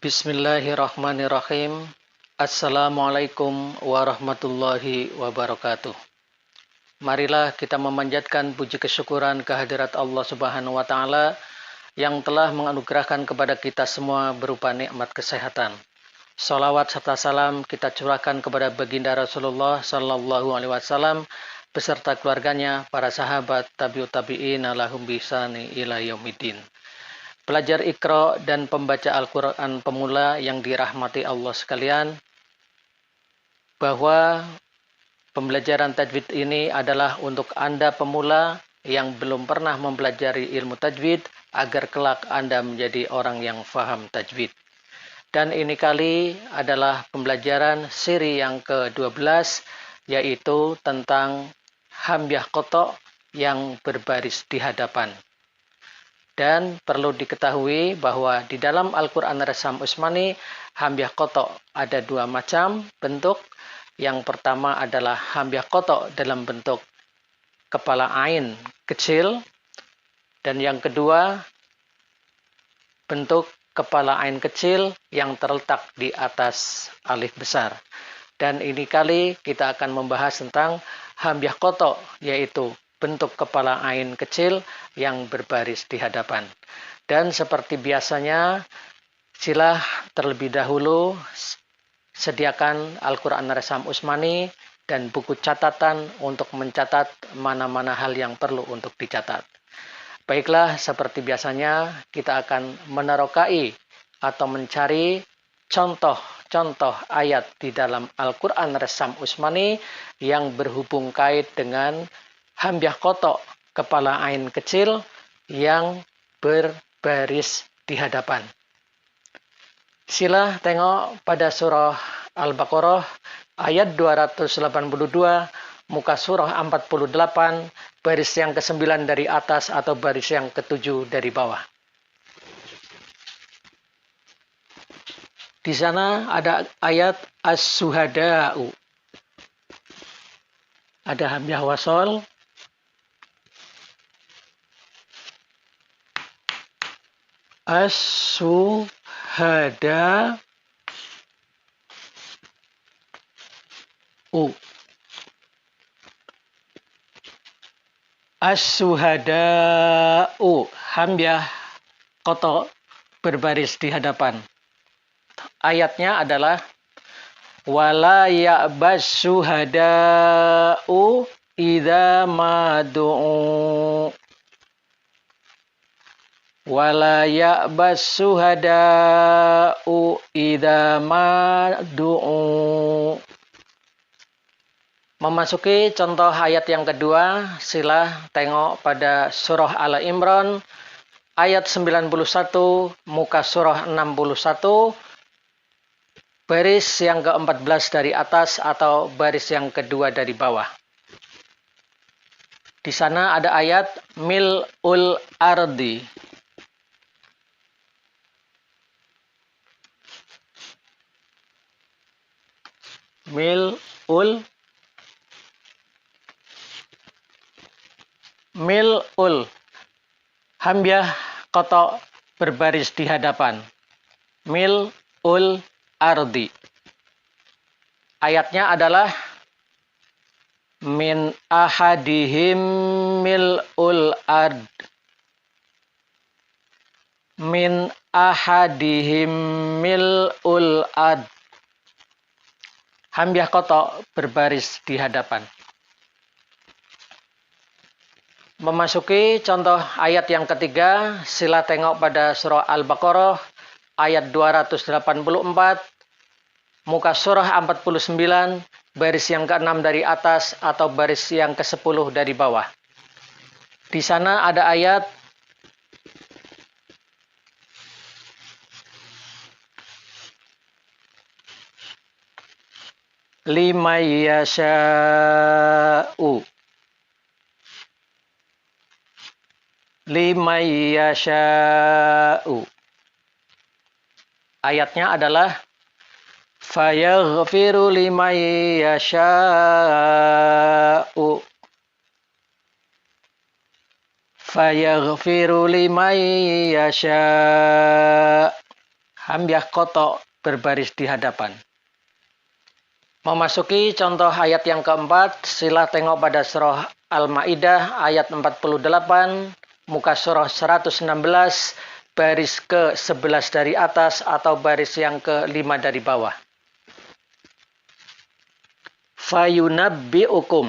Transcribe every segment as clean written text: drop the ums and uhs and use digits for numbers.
Bismillahirrahmanirrahim. Assalamualaikum warahmatullahi wabarakatuh. Marilah kita memanjatkan puji kesyukuran kehadirat Allah Subhanahu wa taala yang telah menganugerahkan kepada kita semua berupa nikmat kesehatan. Salawat serta salam kita curahkan kepada baginda Rasulullah sallallahu alaihi wasallam beserta keluarganya, para sahabat, tabi'ut tabi'in lahum bi ihsani ila yaumiddin. Pelajar Iqra dan pembaca Al-Quran pemula yang dirahmati Allah sekalian, bahwa pembelajaran tajwid ini adalah untuk Anda pemula yang belum pernah mempelajari ilmu tajwid agar kelak Anda menjadi orang yang faham tajwid. Dan ini kali adalah pembelajaran seri yang ke-12, yaitu tentang hamzah qata' yang berbaris di hadapan. Dan perlu diketahui bahwa di dalam Al-Quran Resam Usmani, hamzah qata' ada dua macam bentuk. Yang pertama adalah hamzah qata' dalam bentuk kepala ain kecil. Dan yang kedua, bentuk kepala ain kecil yang terletak di atas alif besar. Dan ini kali kita akan membahas tentang hamzah qata', yaitu bentuk kepala ain kecil yang berbaris di hadapan. Dan seperti biasanya, sila terlebih dahulu sediakan Al-Quran Resam Usmani dan buku catatan untuk mencatat mana-mana hal yang perlu untuk dicatat. Baiklah, seperti biasanya kita akan menerokai atau mencari contoh-contoh ayat di dalam Al-Quran Resam Usmani yang berhubung kait dengan hamzah qata' kepala ain kecil yang berbaris di hadapan. Sila tengok pada surah Al-Baqarah ayat 282, muka surah 48, baris yang ke-9 dari atas atau baris yang ke-7 dari bawah. Di sana ada ayat As-Suhada'u. Ada hamzah wasol. As-Suhada'u. As-Suhada'u. Hamzah qata' berbaris di hadapan. Ayatnya adalah wala ya'bas syuhada'u idza madu'u. Wala ya'bas syuhada'u idza madu'u. Memasuki contoh ayat yang kedua, sila tengok pada surah Al-Imran ayat 91, muka surah 61, baris yang ke-14 dari atas atau baris yang kedua dari bawah. Di sana ada ayat mil'ul ardi. Mil'ul hamzah qata' berbaris di hadapan. Mil'ul ardi. Ayatnya adalah min ahadihim mil'ul ard. Min ahadihim mil'ul ard. Hamzah qata' berbaris di hadapan. Memasuki contoh ayat yang ketiga, sila tengok pada surah Al-Baqarah ayat 284, muka surah 49, baris yang ke-6 dari atas atau baris yang ke-10 dari bawah. Di sana ada ayat liman yasha'u. Liman yasha'u. Ayatnya adalah fayaghfiru liman yasha'u. Fayaghfiru liman yasha'. Hamzah koto berbaris di hadapan. Memasuki contoh ayat yang keempat, sila tengok pada surah Al-Maidah ayat 48, muka surah 116, baris ke-11 dari atas atau baris yang ke-5 dari bawah. Fayunabbi'ukum.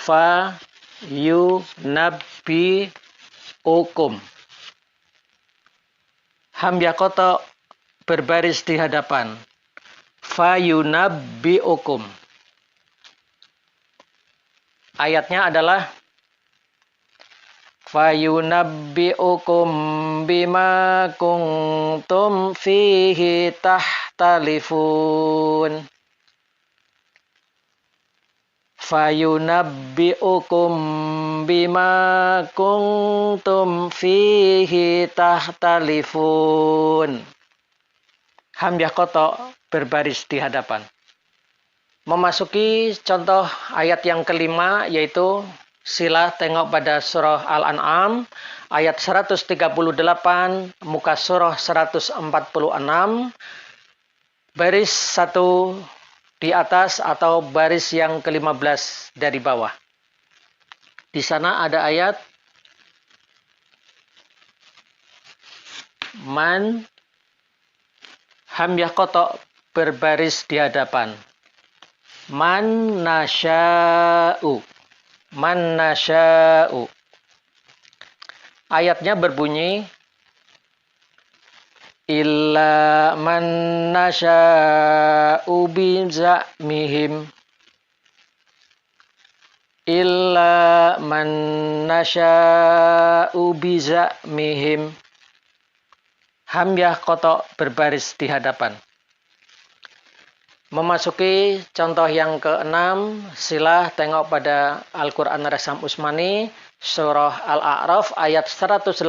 Fayunabbi'ukum. Hamzah koto berbaris di hadapan. Fayunabbi'ukum. Ayatnya adalah Fayunabbi'ukum bima kuntum fihi tahtalifun. Fayunabbi'ukum bima kuntum fihi tahtalifun. Hamzah koto berbaris di hadapan. Memasuki contoh ayat yang kelima, yaitu sila tengok pada surah Al-An'am ayat 138, muka surah 146, baris 1 di atas atau baris yang ke-15 dari bawah. Di sana ada ayat man, hamzah koto berbaris di hadapan. Man nasya'u. Man nasya'u. Ayatnya berbunyi illa man nasya'u biza'mihim. Illa man nasya'u biza'mihim. Hamzah koto berbaris di hadapan. Memasuki contoh yang ke-6, sila tengok pada Al-Quran Resam Usmani, surah Al-A'raf ayat 180,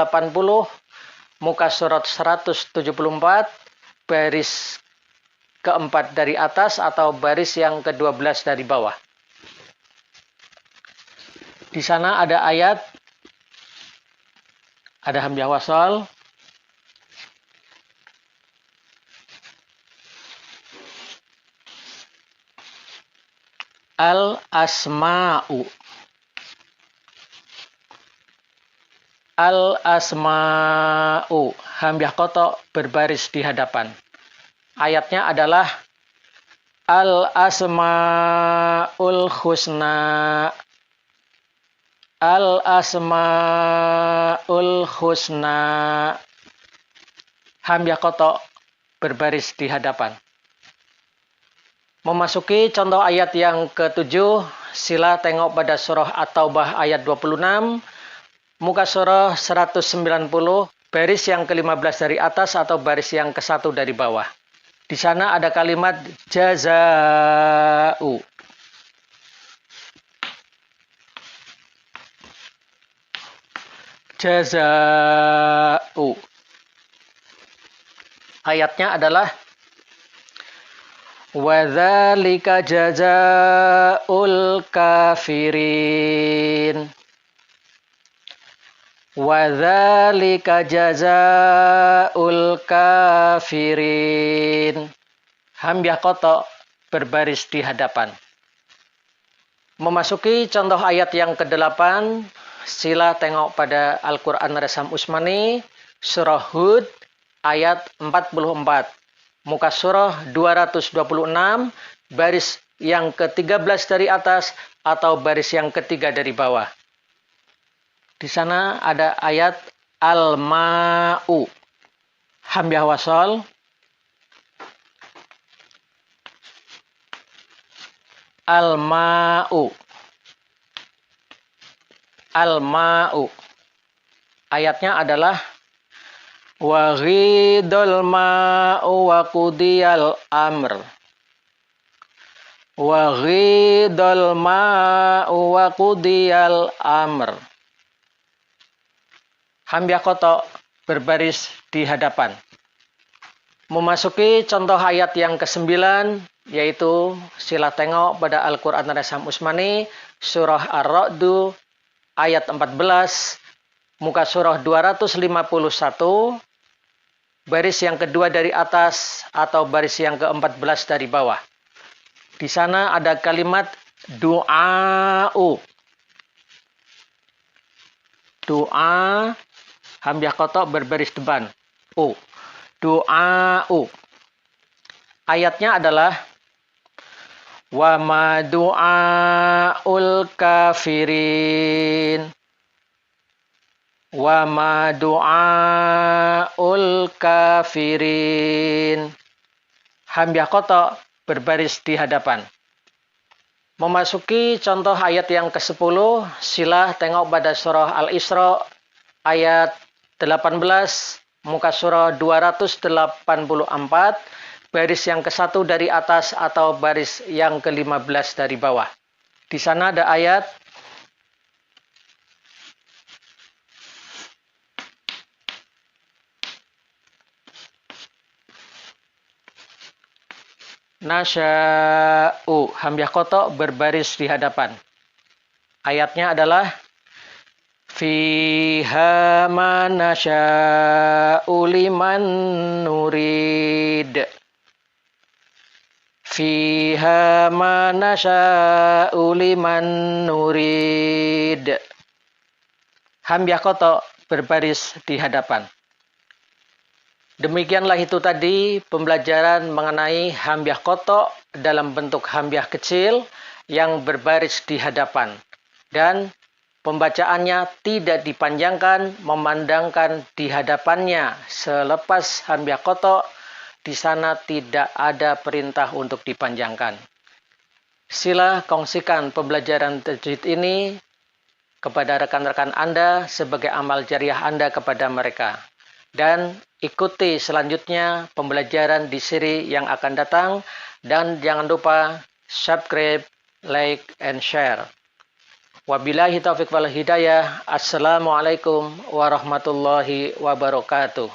muka surat 174, baris ke-4 dari atas atau baris yang ke-12 dari bawah. Di sana ada ayat, ada hamzah wasal, Al-Asma'u. Al-Asma'u. Hamzah koto berbaris di hadapan. Ayatnya adalah Al-Asma'ul Husna. Al-Asma'ul Husna. Hamzah koto berbaris di hadapan. Memasuki contoh ayat yang ke-7, sila tengok pada surah At-Taubah ayat 26, muka surah 190, baris yang ke-15 dari atas atau baris yang ke-1 dari bawah. Di sana ada kalimat jaza'u. Jaza'u. Ayatnya adalah wadzalika jazaa'ul kafirin. Wadzalika jazaa'ul kafirin. Hamzah koto berbaris di hadapan. Memasuki contoh ayat yang ke-8, sila tengok pada Al-Quran Resam Usmani, surah Hud ayat 44. Muka surah 226, baris yang ke-13 dari atas atau baris yang ketiga dari bawah. Di sana ada ayat Al-Ma'u. Hamzah wasal. Al-Ma'u. Al-Ma'u. Ayatnya adalah wa ghidul ma'u wa qudiyal amr. Wa ghidul ma'u wa qudiyal amr. Hamzah koto berbaris di hadapan. Memasuki contoh ayat yang ke-9, yaitu sila tengok pada Al-Quran Resam Usmani, surah Ar-Ra'du, ayat 14, muka surah 251, baris yang kedua dari atas atau baris yang ke-14 dari bawah. Di sana ada kalimat du'a'u. Doa, hamzah kotok berbaris depan. Du'a'u. Ayatnya adalah wa ma du'a'ul kafirin. Wa ma du'a'ul kafirin. Hamzah kotok berbaris di hadapan. Memasuki contoh ayat yang ke-10, sila tengok pada surah Al-Isra ayat 18, muka surah 284, baris yang ke-1 dari atas atau baris yang ke-15 dari bawah. Di sana ada ayat nasya'u, hamzah kotok berbaris di hadapan. Ayatnya adalah fiha ma nasya'u liman nurid. Fiha ma nasya'u liman nurid. Hamzah kotok berbaris di hadapan. Demikianlah itu tadi pembelajaran mengenai hamzah kotok dalam bentuk hamzah kecil yang berbaris di hadapan. Dan pembacaannya tidak dipanjangkan, memandangkan di hadapannya. Selepas hamzah kotok, di sana tidak ada perintah untuk dipanjangkan. Sila kongsikan pembelajaran tajwid ini kepada rekan-rekan Anda sebagai amal jariah Anda kepada mereka. Dan ikuti selanjutnya pembelajaran di seri yang akan datang. Dan jangan lupa subscribe, like, and share. Wabillahi taufiq wal hidayah. Assalamualaikum warahmatullahi wabarakatuh.